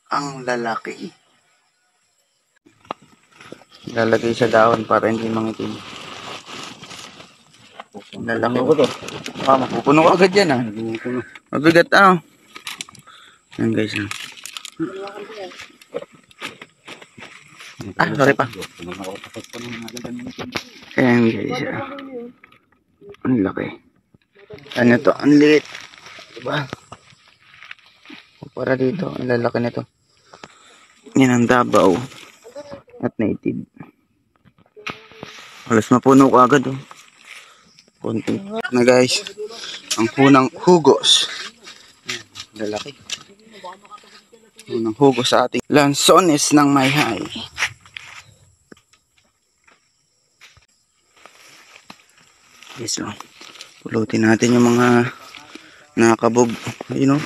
Ang lalaki. Lalagay sa dahon para hindi mangitim. Ang lalaki ko to. Mapupuno ko agad yan Mabigat Yan guys sorry pa. Ayan guys Ang laki. Ano to? Ang liit. Diba? Para dito. Ang lalaki nito. Yan ang Davao. At native. Halos mapuno ko agad konti na guys. Ang punang hugos. Lalaki. Punang hugos sa ating lansones ng Mayhay. Yes pulutin natin yung mga nakakabog. Ayun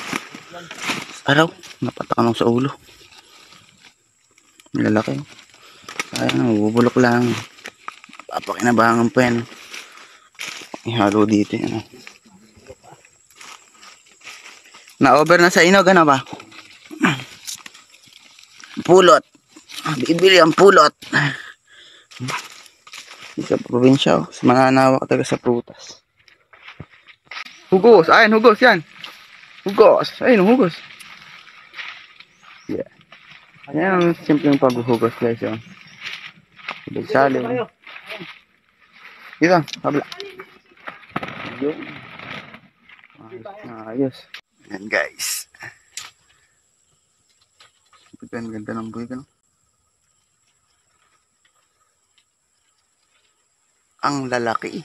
araw. Napatakan sa ulo. Lalaki. Ayan bubulok lang. Papakinabangan pa yan. Ihalo dito na-over na sa inog ba? Pulot. Bibili ang pulot. Sa probinsya sa mananawak talaga sa prutas. Hugos. Ayan hugos yan. Hugos. Ayun hugos. Yeah. Ayan ang simpleng paghuhugos guys Salim. Dito, kabla. Ayos. Ayan guys. Ang ganda ng buhay Ang lalaki.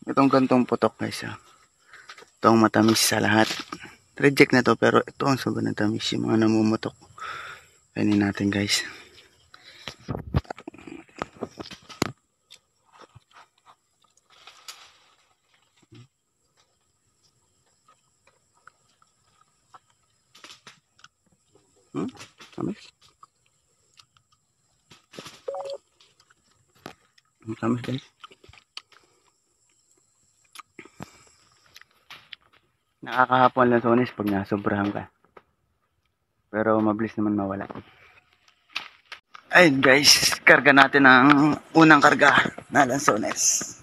Itong gantong putok guys Itong matamis sa lahat. Reject na to pero ito ang sobrang tamis yung mga namumutok. Kainin natin guys. Tamis. Tamis guys. Nakakahapon lang sonis pag nasobrahan ka. Pero mabilis naman mawala. Ayun guys, karga natin ang unang karga na lansones.